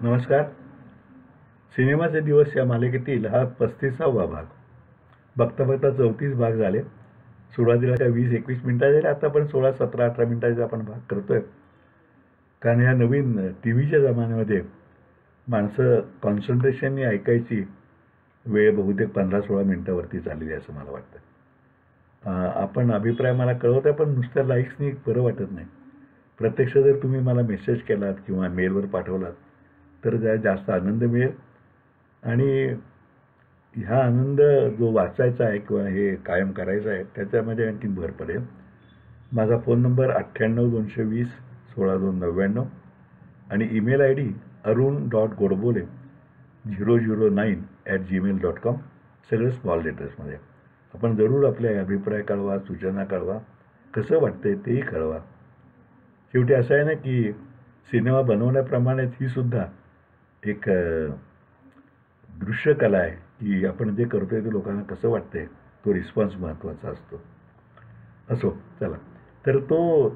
नमस्कार. सिनेमाचे दिवस या मालिकेतील हा 35वा भाग. बघता बघता 34 भाग झाले. सुरुवातीला काय 20-21 मिनिटं झाले, आता पण 16-17-18 मिनिटाचे आपण भाग करतोय. कारण या नवीन टी व्हीच्या जमान्यामध्ये माणसं कॉन्सन्ट्रेशनने ऐकायची वेळ बहुतेक 15-16 मिनिटावरती चालली आहे असं मला वाटतं. आपण अभिप्राय मला कळवताय, पण नुसत्या लाईक्सनी बरं वाटत नाही. प्रत्यक्ष जर तुम्ही मला मेसेज केलात किंवा मेलवर पाठवलात तर त्यात जास्त आनंद मिळेल आणि हा आनंद जो वाचायचा आहे किंवा हे कायम करायचा आहे त्याच्यामध्ये आणखीन भर पडेल. माझा फोन नंबर 98-220-16299 आणि ईमेल ID arun.godbole009@gmail.com, सगळं स्मॉल लेटर्समध्ये. आपण जरूर आपले अभिप्राय कळवा, सूचना कळवा, कसं वाटतंय तेही कळवा. शेवटी असं आहे ना की सिनेमा बनवण्याप्रमाणेच ही सुद्धा एक दृश्य कला आहे की आपण जे करतोय ते लोकांना कसं वाटतंय, तो रिस्पॉन्स महत्त्वाचा असतो. असो, चला. तर तो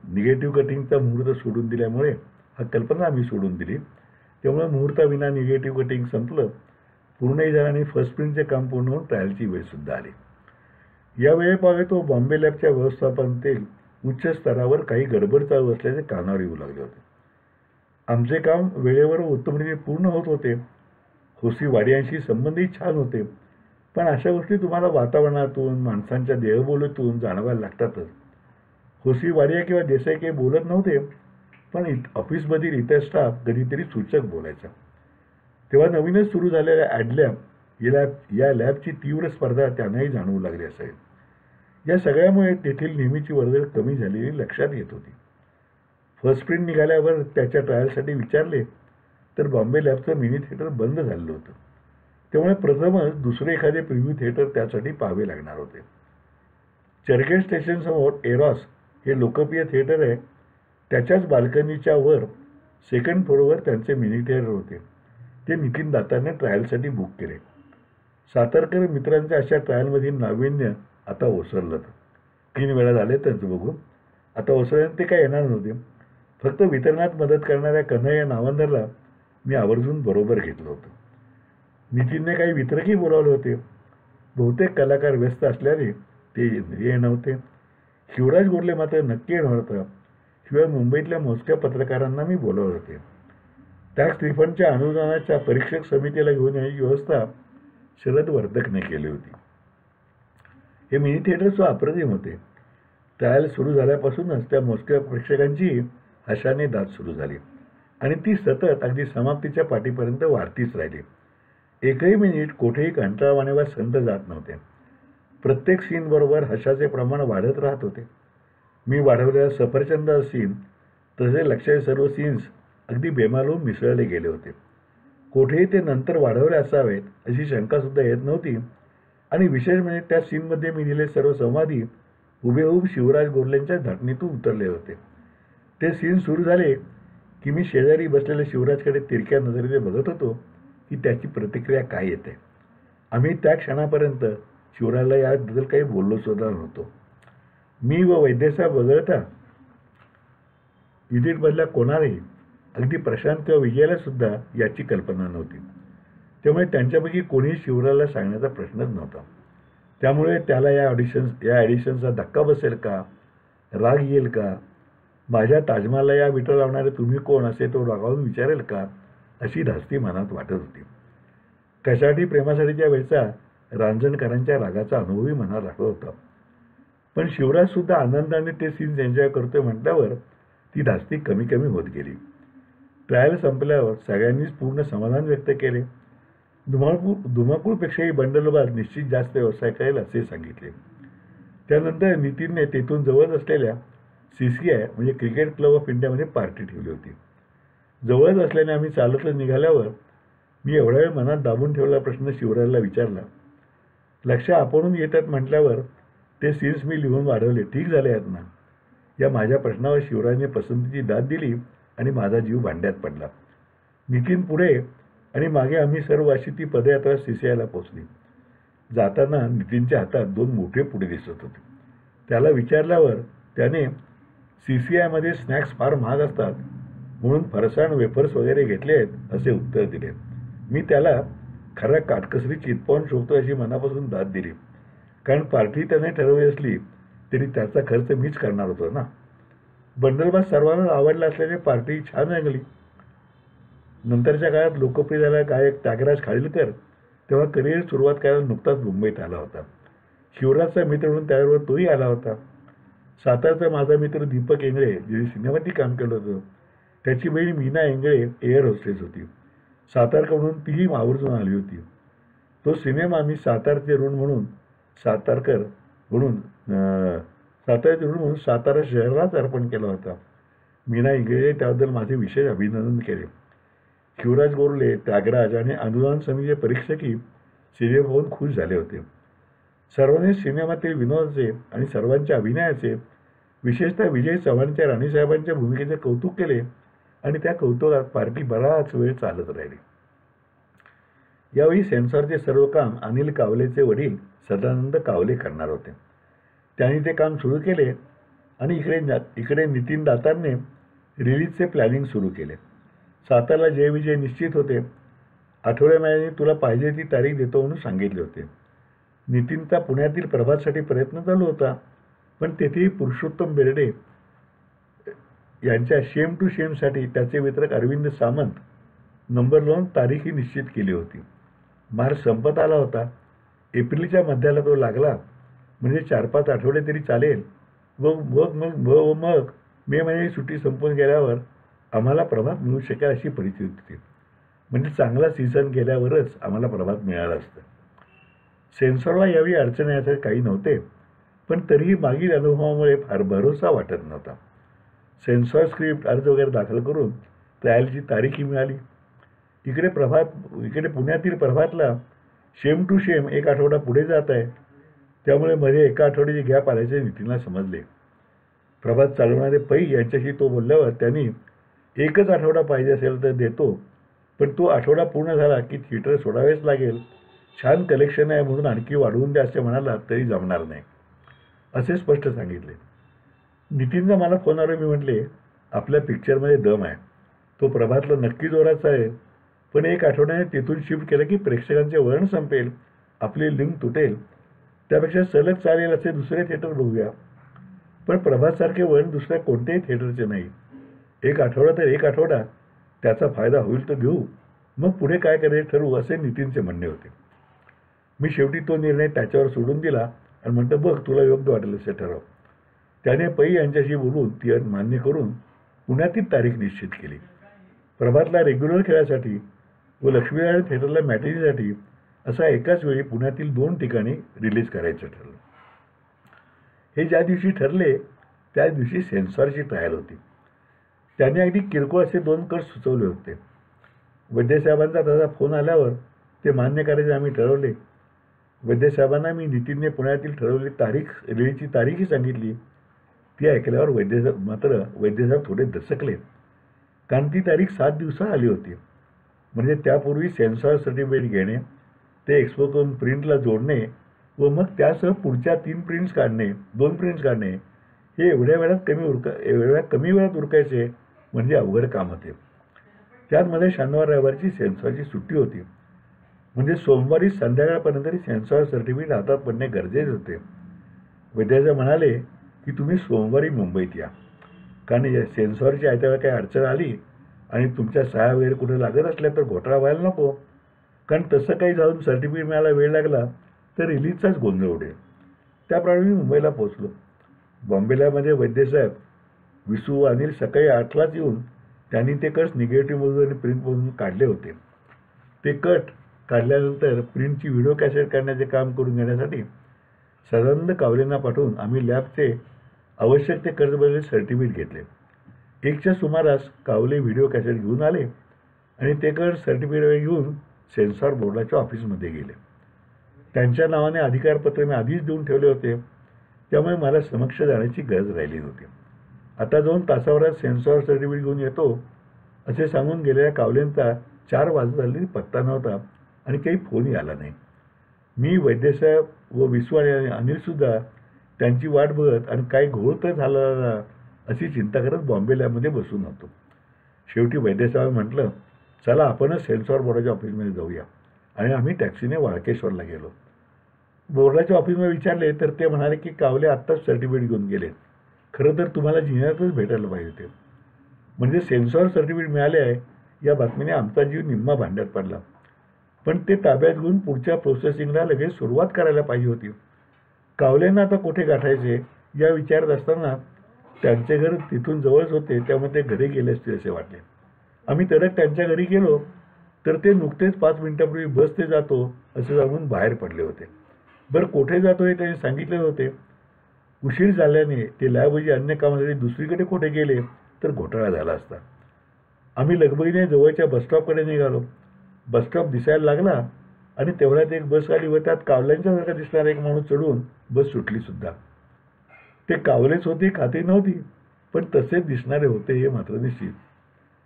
निगेटिव्ह कटिंगचा मुहूर्त सोडून दिल्यामुळे हा कल्पना आम्ही सोडून दिली. त्यामुळे मुहूर्ताविना निगेटिव्ह कटिंग संपलं, पूर्णही झालं आणि फर्स्ट प्रिंटचे काम पूर्ण होऊन ट्रायलची वेळसुद्धा आली. या वेळेपावे तो बॉम्बे लॅबच्या व्यवस्थापनातील उच्च स्तरावर काही गडबड चालू असल्याचे कानावर येऊ लागले होते. आमचे काम वेळेवर उत्तमरीतीने पूर्ण होत होते. होसी वाडियांशी संबंधही छान होते. पण अशा गोष्टी तुम्हाला वातावरणातून, माणसांच्या देहबोलीतून जाणवायला लागतातच. होसी वाडिया किंवा देसाई काही बोलत नव्हते, पण ऑफिसमधील इतर स्टाफ कधीतरी सूचक बोलायचा. तेव्हा नवीनच सुरू झालेल्या ॲडलॅब या लॅबची तीव्र स्पर्धा त्यांनाही जाणवू लागली असेल. या सगळ्यामुळे तेथील नेहमीची वर्दळ कमी झालेली लक्षात येत होती. फर्स्ट प्रिंट निघाल्यावर त्याच्या ट्रायलसाठी विचारले तर बॉम्बे लॅबचं मिनी थिएटर बंद झालेलं होतं. त्यामुळे प्रथमच दुसरे एखादे प्रिव्ह्यू थिएटर त्यासाठी पाहावे लागणार होते. चर्चगेट स्टेशनसमोर एरॉस हे लोकप्रिय थिएटर आहे. त्याच्याच बाल्कनीच्या वर सेकंड फ्लोअरवर त्यांचे मिनी थिएटर होते. ते नितीन दातारने ट्रायलसाठी बुक केले. सातारकर मित्रांच्या अशा ट्रायलमधील नाविन्य आता ओसरलं. 3 वेळा झाले त्यांचं बघून. आता ओसरल्याने ते काय येणार नव्हते. फक्त वितरणात मदत करणाऱ्या कन्हैया नावंदरला मी आवर्जून बरोबर घेतलं होतं. नितीनने काही वितरकही बोलावले होते. बहुतेक कलाकार व्यस्त असल्याने ते येत नव्हते. शिवराज गोरले मात्र नक्की येणार होता. शिवाय मुंबईतल्या मोजक्या पत्रकारांना मी बोलावले होते. टॅक्स रिफंडच्या अनुदानाच्या परीक्षक समितीला घेऊन याची व्यवस्था शरद वर्धकने केली होती. हे मिनी थिएटर्स अप्रतिम होते. ट्रायल सुरू झाल्यापासूनच त्या मोजक्या प्रेक्षकांची हशाने दाद सुरू झाली आणि ती सतत अगदी समाप्तीच्या पाठीपर्यंत वाढतीच राहिली. एकही मिनिट कोठेही कंटाळवाणे वा संत जात नव्हते. प्रत्येक सीनबरोबर हशाचे प्रमाण वाढत राहत होते. मी वाढवलेला सफरचंद सीन तसे लक्षात सर्व सीन्स अगदी बेमालूम मिसळले गेले होते. कोठेही ते नंतर वाढवले असावेत अशी शंकासुद्धा येत नव्हती. आणि विशेष म्हणजे त्या सीनमध्ये मी दिलेले सर्व संवादी हुबेहूब शिवराज गोरलेंच्या धाटणीतून उतरले होते. ते सीन सुरू झाले की मी शेजारी बसलेल्या शिवराजकडे तिरक्या नजरेने बघत होतो की त्याची प्रतिक्रिया काय येते. आम्ही त्या क्षणापर्यंत शिवराजला याबद्दल काही बोललो सुद्धा नव्हतो. मी व वैद्यसाहेब वगळता युनिटमधल्या कोणालाही, अगदी प्रशांत किंवा विजयाला सुद्धा याची कल्पना नव्हती. त्यामुळे त्यांच्यापैकी कोणीही शिवराजला सांगण्याचा प्रश्नच नव्हता. त्यामुळे त्याला या ॲडिशनचा धक्का बसेल का, राग येईल का, माझ्या ताजमहाला या विटा लावणारे तुम्ही कोण असे तो रागावून विचारेल का, अशी धास्ती मनात वाटत होती. कशासाठी प्रेमासाठीच्या वेळचा रांजणकरांच्या रागाचा अनुभवही मनात राखत होता. पण शिवराजसुद्धा आनंदाने ते सीन्स एन्जॉय करतोय म्हटल्यावर ती धास्ती कमी कमी होत गेली. ट्रायल संपल्यावर सगळ्यांनीच पूर्ण समाधान व्यक्त केले. धुमाकूळपेक्षाही बंडलबाज निश्चित जास्त व्यवसाय करेल असे सांगितले. त्यानंतर नितीनने तेथून जवळच असलेल्या CCI म्हणजे क्रिकेट क्लब ऑफ इंडियामध्ये पार्टी ठेवली होती. जवळच असल्याने आम्ही चालतच निघाल्यावर मी एवढा वेळ मनात दाबून ठेवलेला प्रश्न शिवराजला विचारला. लक्ष आपणून येतात म्हटल्यावर ते सीन्स मी लिहून वाढवले, ठीक झाले आहेत ना. या माझ्या प्रश्नावर शिवराजने पसंतीची दाद दिली आणि माझा जीव भांड्यात पडला. नितीन पुढे आणि मागे आम्ही सर्व अशी ती पदयात्रा CCIला पोचली. जाताना नितीनच्या हातात 2 मोठे पुढे दिसत होते. त्याला विचारल्यावर त्याने CCIमध्ये स्नॅक्स फार महाग असतात म्हणून फरसाण वेफर्स वगैरे घेतले आहेत असे उत्तर दिले. मी त्याला खऱ्या काटकसरी चितपावून शोधतो अशी मनापासून दाद दिली. कारण पार्टी त्याने ठरवली असली तरी त्याचा खर्च मीच करणार होतो ना. बंडलबाज सर्वांना आवडला असल्याने पार्टी छान रंगली. नंतरच्या काळात लोकप्रिय झाला गायक त्यागराज खाडीलकर तेव्हा करिअर सुरुवात करायला नुकताच मुंबईत आला होता. शिवराजचा मित्र म्हणून त्याबरोबर तोही आला होता. सातारचा माझा मित्र दीपक एंगळे ज्यांनी सिनेमातही काम केलं होतं, त्याची बहीण मीना एंगळे एअर होस्टेस होती. सातारकडून तीही आवर्जून आली होती. तो सिनेमा मी सातारचे ऋण म्हणून सातारा शहरालाच अर्पण केला होता. मीना इंगळे त्याबद्दल माझे विशेष अभिनंदन केले. शिवराज गोरले, त्यागराज आणि अनुदान समितीचे परीक्षकही सिनेमा पाहून खुश झाले होते. सर्वांनी सिनेमातील विनोदाचे आणि सर्वांच्या अभिनयाचे, विशेषतः विजय चव्हाणच्या राणीसाहेबांच्या भूमिकेचे कौतुक केले आणि त्या कौतुकात पार्टी बराच वेळ चालत राहिली. यावेळी सेन्सॉरचे सर्व काम अनिल कावलेचे वडील सदानंद कावले करणार होते. त्यांनी ते काम सुरू केले आणि इकडे नितीन दातारने रिलीजचे प्लॅनिंग सुरू केले. सातारला जय विजय निश्चित होते. आठवड्यामध्ये तुला पाहिजे ती तारीख देतो म्हणून सांगितले होते. नितीनचा पुण्यातील प्रभातसाठी प्रयत्न चालू होता, पण तेथेही पुरुषोत्तम बेर्डे यांच्या शेम टू शेमसाठी त्याचे वितरक अरविंद सामंत नंबर लावून तारीखही निश्चित केली होती. मार्च संपत आला होता. एप्रिलच्या मध्याला तो लागला म्हणजे 4-5 आठवडे तरी चालेल. मग मे महिन्याची सुट्टी संपून गेल्यावर आम्हाला प्रभात मिळू शकेल अशी परिस्थिती होती. म्हणजे चांगला सीझन गेल्यावरच आम्हाला प्रभात मिळालं असतं. सेन्सॉरला यावेळी अडचण यासाठी काही नव्हते, पण तरीही मागील अनुभवामुळे फार भरोसा वाटत नव्हता. सेन्सॉर स्क्रिप्ट अर्ज वगैरे दाखल करून ट्रायलची तारीखही मिळाली. इकडे पुण्यातील प्रभातला शेम टू शेम 1 आठवडा पुढे जात आहे. त्यामुळे मध्ये 1 आठवड्याची गॅप आल्याचे नितीनला समजले. प्रभात चालवणारे पै यांच्याशी तो बोलल्यावर त्यांनी 1च आठवडा पाहिजे असेल तर देतो, पण तो आठवडा पूर्ण झाला की थिएटर सोडावेच लागेल. छान कलेक्शन आहे म्हणून आणखी वाढवून द्या असे म्हणाला तरी जमणार नाही असे स्पष्ट सांगितले. नितीनचा मला फोनवर मी म्हटले, आपल्या पिक्चरमध्ये दम आहे. तो प्रभातला नक्की जोराचा आहे, पण 1 आठवड्याने तिथून शिफ्ट केलं की प्रेक्षकांचे वळण संपेल, आपली लिंक तुटेल. त्यापेक्षा सलग चालेल असे दुसरे थिएटर बघूया. पण प्रभातसारखे वळण दुसऱ्या कोणत्याही थिएटरचे नाही. 1 आठवडा तर 1 आठवडा, त्याचा फायदा होईल तर घेऊ, मग पुढे काय करायचे ठरवू असे नितीनचे म्हणणे होते. मी शेवटी तो निर्णय त्याच्यावर सोडून दिला आणि म्हटलं, बघ तुला योग्य वाटेल असे ठरव. त्याने पै यांच्याशी बोलून ती मान्य करून पुण्यातील तारीख निश्चित केली. प्रभातला रेग्युलर खेळासाठी व लक्ष्मीनारायण थिएटरला मॅटिनीसाठी असा एकाच वेळी पुण्यातील 2 ठिकाणी रिलीज करायचं ठरलं. हे ज्या दिवशी ठरले त्या दिवशी सेन्सॉरची ट्रायल होती. त्याने अगदी किरकोळ असे 2 कट सुचवले होते. वैद्यसाहेबांचा तसा फोन आल्यावर ते मान्य करायचे आम्ही ठरवले. वैद्यसाहेबांना मी नितीनने पुण्यातील ठरवलेली रिलीजची तारीखही सांगितली. ती ऐकल्यावर वैद्यसाहेब थोडे दचकले, कारण ती तारीख 7 दिवसात आली होती. म्हणजे त्यापूर्वी सेन्सॉर सर्टिफिकेट घेणे, ते एक्सपो करून प्रिंटला जोडणे व मग त्यासह पुढच्या 2 प्रिंट्स काढणे हे एवढ्या कमी वेळात उरकायचे म्हणजे अवघड काम होते. त्यामध्ये शनिवार रविवारची सेन्सॉरची सुट्टी होती. म्हणजे सोमवारी संध्याकाळपर्यंत सेन्सॉर सर्टिफिकेट हातात पडणे गरजेचे होते. वैद्यसाहेब म्हणाले की तुम्ही सोमवारी मुंबईत या, कारण सेन्सॉरची आयत्या काही अडचण आली आणि तुमच्या सह्या वगैरे कुठे लागत असल्या तर घोटाळा व्हायला नको. कारण तसं काही जाऊन सर्टिफिकेट मिळायला वेळ लागला तर रिलीजचाच गोंधळ उडेल. त्याप्रमाणे मी मुंबईला पोहोचलो. बॉम्बेलामध्ये वैद्यसाहेब, विसू, अनिल सकाळी 8लाच येऊन त्यांनी ते कट निगेटिव्हमधून आणि प्रिंटमधून काढले होते. ते कट काढल्यानंतर प्रिंटची व्हिडिओ कॅसेट करण्याचे काम करून घेण्यासाठी सदानंद कावलेंना पाठवून आम्ही लॅबचे आवश्यक ते कर्ज बदलले सर्टिफिकेट घेतले. 1च्या सुमारास कावले व्हिडिओ कॅसेट घेऊन आले आणि ते कट सर्टिफिकेट घेऊन सेन्सॉर बोर्डाच्या ऑफिसमध्ये गेले. त्यांच्या नावाने अधिकारपत्र मी आधीच देऊन ठेवले होते, त्यामुळे मला समक्ष जाण्याची गरज राहिली नव्हती. आता 2 तासावरात सेन्सॉर सर्टिफिकेट घेऊन येतो असे सांगून गेलेल्या कावलेंचा 4 वाजत आले पत्ता नव्हता आणि काही फोनही आला नाही. मी, वैद्यसाहेब व विसू आणि अनिलसुद्धा त्यांची वाट बघत आणि काही घोळ तर झाला अशी चिंता करत बॉम्बे लॅबमध्ये बसून होतो. शेवटी वैद्यसाहेब म्हटलं, चला आपणच सेन्सॉर बोर्डाच्या ऑफिसमध्ये जाऊया. आणि आम्ही टॅक्सीने वाळकेश्वरला गेलो. बोर्डाच्या ऑफिसमध्ये विचारले तर ते म्हणाले की कावले आत्ताच सर्टिफिकेट घेऊन गेले. खरं तर तुम्हाला जिन्यातच भेटायला पाहिजे होते. म्हणजे सेन्सॉर सर्टिफिकेट मिळाले आहे या बातमीने आमचा जीव निम्मा भांड्यात पडला. पण ते ताब्यात घेऊन पुढच्या प्रोसेसिंगला लगेच सुरुवात करायला पाहिजे होती. कावल्यांना आता कुठे गाठायचे या विचारात असताना त्यांचे घर तिथून जवळच होते, त्यामुळे ते घरी गेले असतील असे वाटले. आम्ही तडक त्यांच्या घरी गेलो तर ते नुकतेच 5 मिनिटापूर्वी बस ते जातो असे सांगून बाहेर पडले होते. बरं कुठे जातो हे त्यांनी सांगितले होते. उशीर झाल्याने ते लॅबऐवजी अन्य कामासाठी दुसरीकडे कुठे गेले तर घोटाळा झाला असता. आम्ही लगबगीने जवळच्या बसस्टॉपकडे निघालो. बसस्टॉप दिसायला लागला आणि तेवढ्यात एक बस आली व त्यात कावल्यांच्यासारखा दिसणारा एक माणूस चढून बस सुटली सुद्धा. ते कावलेच होते खात्री नव्हती, पण तसेच दिसणारे होते हे मात्र निश्चित.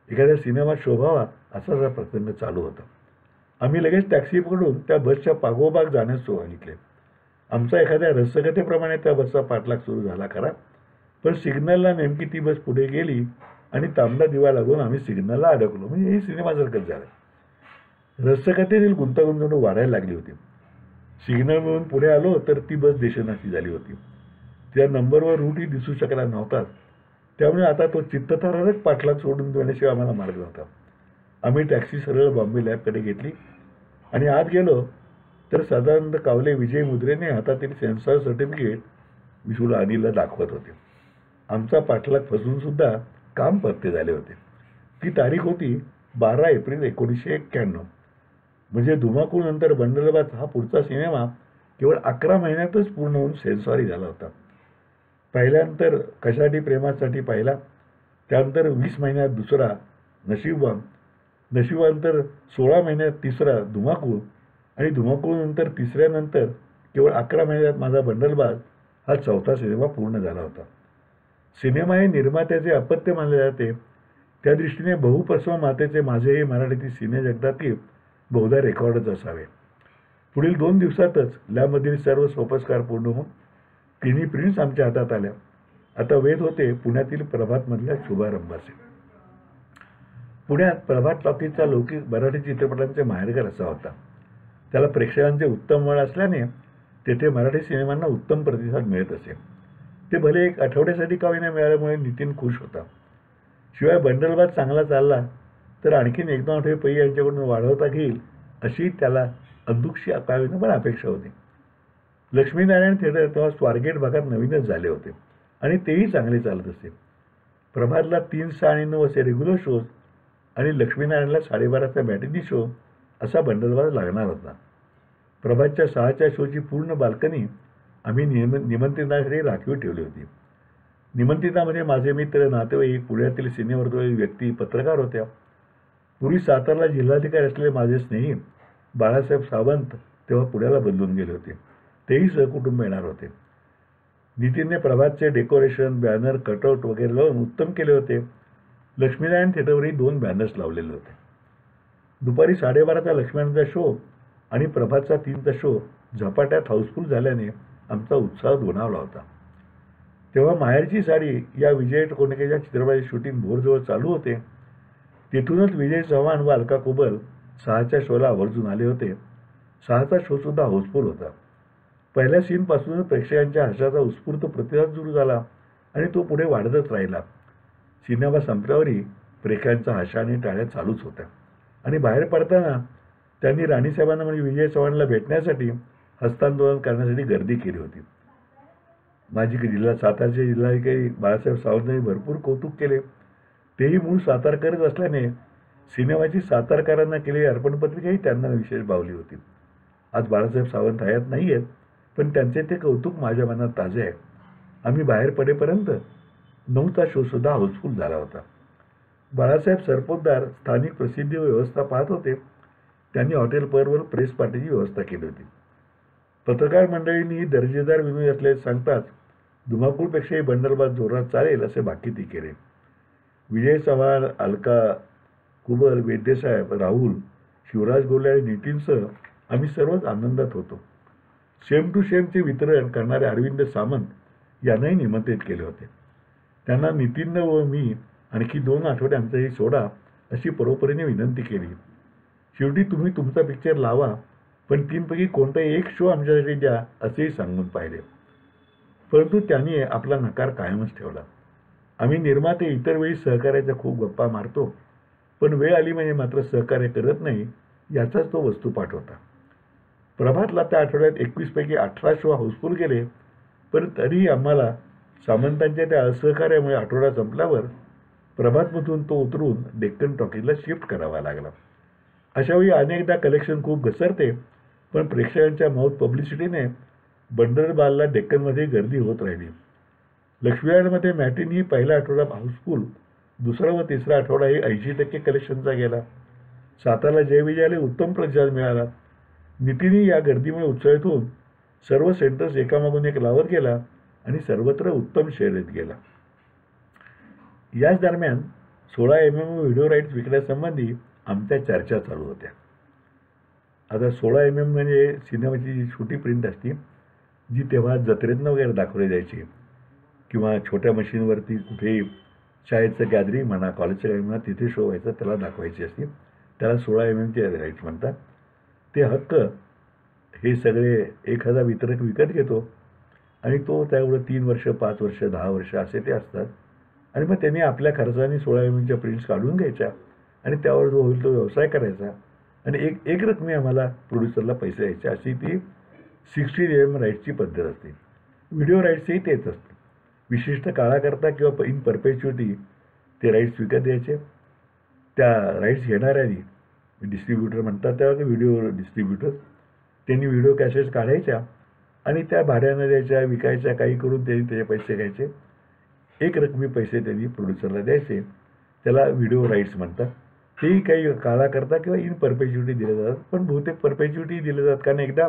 एखाद्या सिनेमात शोभावा असाच हा प्रसंग चालू होता. आम्ही लगेच टॅक्सी पकडून त्या बसच्या पाठोपाठ जाण्यास सांगितले. आमचा एखाद्या रसकथेप्रमाणे त्या बसचा पाठलाग सुरू झाला खरा, पण सिग्नलला नेमकी ती बस पुढे गेली आणि तांबडा दिवा लागून आम्ही सिग्नलला अडकलो. म्हणजे हे सिनेमासारखंच झालं. रसकथेतील गुंतागुंत वाढायला लागली होती. सिग्नल म्हणून पुढे आलो तर ती बस देशनाशी झाली होती. त्या नंबरवर रूटही दिसू शकला नव्हता. त्यामुळे आता तो चित्तथरारक पाठलाग सोडून देण्याशिवाय आम्हाला मार्ग नव्हता. आम्ही टॅक्सी सरळ बॉम्बे लॅबकडे घेतली आणि आत गेलो तर साधारणतः कावले विजय मुद्रेने हातातील सेन्सॉर सर्टिफिकेट विशूला अनिलला दाखवत होते. आमचा पाठलाग फसून सुद्धा काम पत्ते झाले होते. ती तारीख होती 12 एप्रिल 1991. म्हणजे धुमाकूळनंतर बंडलबाज हा पुढचा सिनेमा केवळ 11 महिन्यातच पूर्ण होऊन सेन्सॉरही झाला होता. पहिल्यानंतर कशासाठी प्रेमासाठी पहिला, त्यानंतर 20 महिन्यात दुसरा नशीबवान, नशिबानंतर 16 महिन्यात तिसरा धुमाकूळ आणि धुमाकूळनंतर तिसऱ्यानंतर केवळ 11 महिन्यात माझा बंडलबाज हा चौथा सिनेमा पूर्ण झाला होता. सिनेमा हे निर्मात्याचे अपत्य मानले जाते. त्या दृष्टीने बहुप्रसव मातेचे माझेही मराठीतील सिनेजगतातील बहुधा रेकॉर्डच असावे. पुढील 2 दिवसातच लॅबमधील सर्व सोपस्कार पूर्ण होऊन तिन्ही प्रिंट्स आमच्या हातात आल्या. आता वेध होते पुण्यातील प्रभातमधल्या शुभारंभाचे. पुण्यात प्रभात टॉकीजचा लौकिक मराठी चित्रपटांचे माहेरघर असा होता. त्याला प्रेक्षकांचे उत्तम वळ असल्याने तेथे मराठी सिनेमांना उत्तम प्रतिसाद मिळत असे. ते भले एक आठवड्यासाठी का होईना मिळाल्यामुळे नितीन खुश होता. शिवाय बंडलबाज चांगला चालला तर आणखीन 1-2 आठवडे पै यांच्याकडून वाढवता घेईल अशी त्याला अदुक्षी का होईना पण अपेक्षा होती. लक्ष्मीनारायण थिएटर तेव्हा स्वारगेट भागात नवीनच झाले होते आणि तेही चांगले चालत असे. प्रभातला 3, 6 आणि 9 असे रेग्युलर शोज आणि लक्ष्मीनारायणला 12:30चा मॅटिनी शो असा बंडलबाज लागणार होता. प्रभातच्या 6च्या शोची पूर्ण बाल्कनी आम्ही निमंत्रणासाठी राखीव ठेवली होती. निमंत्रितामध्ये माझे मित्र, नातेवाईक, पुण्यातील सिनेवर्तुळातील व्यक्ती, पत्रकार होत्या. पूर्वी सातारला जिल्हाधिकारी असलेले माझे स्नेही बाळासाहेब सावंत तेव्हा पुण्याला बदलून गेले होते. तेही सहकुटुंब येणार होते. नितीनने प्रभातचे डेकोरेशन, बॅनर, कटआउट वगैरे लावून उत्तम केले होते. लक्ष्मीनारायण थिएटरवरही 2 बॅनर्स लावलेले होते. दुपारी 12:30चा लक्ष्मीनारायणचा शो आणि प्रभातचा 3चा शो झपाट्यात हाऊसफुल झाल्याने आमचा उत्साह दुणावला होता. तेव्हा माहेरची साडी या विजय कोंडकेच्या चित्रपटाचे शूटिंग भोरजवळ चालू होते. तिथूनच विजय चव्हाण व अलका कुबल 6च्या शोला आवर्जून आले होते. 6चा शोसुद्धा हाऊसफुल होता. पहिल्या सीनपासूनच प्रेक्षकांच्या हर्षाचा उत्स्फूर्त प्रतिसाद सुरू झाला आणि तो पुढे वाढतच राहिला. सिनेमा संपल्यावरही प्रेक्षकांचा हर्षा आणि टाळ्या चालूच होत्या आणि बाहेर पडताना त्यांनी राणीसाहेबांना म्हणजे विजय चव्हाणला भेटण्यासाठी हस्तांदोलन करण्यासाठी गर्दी केली होती. सातारचे जिल्हाधिकारी बाळासाहेब सावंतांनी भरपूर कौतुक केले. तेही मूळ सातारकरच असल्याने सिनेमाची सातारकरांना केलेली अर्पणपत्रिकाही त्यांना विशेष भावली होती. आज बाळासाहेब सावंत हयात नाही आहेत, पण त्यांचे ते कौतुक माझ्या मनात ताजे आहे. आम्ही बाहेर पडेपर्यंत 9चा शोसुद्धा हाऊसफुल झाला होता. बाळासाहेब सरपोतदार स्थानिक प्रसिद्धी व व्यवस्था पाहत होते. त्यांनी हॉटेल परवर प्रेस पार्टीची व्यवस्था केली होती. पत्रकार मंडळींनी दर्जेदार विनोद असल्याचे सांगताच धुमाकूळपेक्षाही बंडलबाज जोरात चालेल असे भाकीती केले. विजय चव्हाण, अलका कुबल, वैद्यसाहेब, राहुल, शिवराज गोले आणि नितीनसह आम्ही सर्वच आनंदात होतो. सेम टू सेमचे वितरण करणारे अरविंद सामंत यांनाही निमंत्रित केले होते. त्यांना नितीन व मी आणखी 2 आठवडे आमचंही सोडा अशी परोपरीने विनंती केली. शेवटी तुम्ही तुमचा पिक्चर लावा, पण 3 पैकी कोणताही एक शो आमच्यासाठी द्या असेही सांगून पाहिले. परंतु त्यांनी आपला नकार कायमच ठेवला. आम्ही निर्माते इतर वेळी सहकार्याच्या खूप गप्पा मारतो, पण वेळ आली म्हणजे मात्र सहकार्य करत नाही याचाच तो वस्तुपाठ होता. प्रभातला त्या आठवड्यात 21 पैकी 18 शो हाऊसफुल गेले, पण तरीही आम्हाला सामंतांच्या त्या असहकार्यामुळे आठवडा संपल्यावर प्रभातमधून तो उतरून डेक्कन टॉकीजला शिफ्ट करावा लागला. अशावेळी अनेकदा कलेक्शन खूप घसरते, पण प्रेक्षकांच्या माउथ पब्लिसिटीने बंडरबालला डेक्कनमध्ये गर्दी होत राहिली. लक्ष्मीनारायणमध्ये मॅटिनी पहिला आठवडा हाऊसफुल, दुसरा व तिसरा आठवडाही 80% कलेक्शनचा गेला. सातारला जयविजयाला उत्तम प्रतिसाद मिळाला. नितीनही या गर्दीमुळे उत्साहित होऊन सर्व सेंटर्स एकामागून एक लावत गेला आणि सर्वत्र उत्तम शर्यत गेला. याच दरम्यान 16 mm व्हिडिओ राईट्स विकण्यासंबंधी आमच्या चर्चा चालू होत्या. आता 16 mm म्हणजे सिनेमाची जी छोटी प्रिंट असते, जी तेव्हा जत्रेतनं वगैरे दाखवली जायची किंवा छोट्या मशीनवरती कुठेही शाळेचं गॅदरिंग म्हणा, कॉलेजचं गॅदरिंग म्हणा, तिथे शो व्हायचा, त्याला दाखवायची असते. त्याला 16 mm राईट्स म्हणतात. ते हक्क हे सगळे एखादा वितरक विकत घेतो आणि तो त्यावेळेस 3 वर्ष, 5 वर्ष, 10 वर्ष असे ते असतात. आणि मग त्यांनी आपल्या खर्चाने 16 mm प्रिंट्स काढून घ्यायच्या आणि त्यावर जो होईल तो व्यवसाय करायचा आणि एक रकमी आम्हाला प्रोड्युसरला पैसे द्यायचे. अशी ती 16 mm राईट्सची पद्धत असते. व्हिडिओ राईट्सही तेच असतं. विशिष्ट काळाकरता किंवा इन परपेच्युटी ते राईट्स विकत द्यायचे. त्या राईट्स घेणाऱ्यांनी, डिस्ट्रीब्युटर म्हणतात त्यावर व्हिडिओ डिस्ट्रीब्युटर, त्यांनी व्हिडिओ कॅसेट्स काढायच्या आणि त्या भाड्यानं द्यायच्या, विकायच्या, काही करून त्यांनी त्याचे पैसे घ्यायचे. एक रकमी पैसे त्यांनी प्रोड्युसरला द्यायचे. त्याला व्हिडिओ राईट्स म्हणतात. तेही काही काळाकरता किंवा इन परपेच्युटी दिले जातात, पण बहुतेक परपेच्युटी दिले जातात, कारण एकदा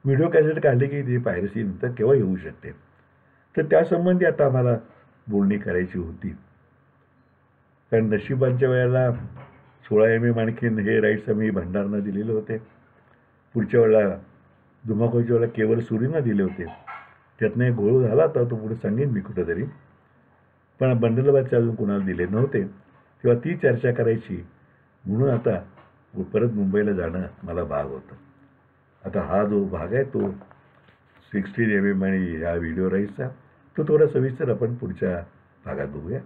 व्हिडिओ कॅसेट काढली की ती पायरसी नंतर केव्हा येऊ शकते. तर त्यासंबंधी आता आम्हाला बोलणी करायची होती. कारण नशिबांच्या वेळेला 16 mm आणखीन हे राईट्स आम्ही भंडारनं दिलेले होते. पुढच्या वेळेला धुमाकूळच्या वेळेला केवळ सुरीनं दिले होते. त्यातनं एक घोळ झाला होता, तो पुढे सांगेन मी कुठंतरी. पण बंडलबादचे अजून कोणाला दिले नव्हते, तेव्हा ती चर्चा करायची म्हणून आता परत मुंबईला जाणं मला भाग होतं. आता हा जो भाग आहे तो 16 mm आणि ह्या व्हिडिओ राईट्सचा, तो थोडा सविस्तर आपण पुढच्या भागात बघूया.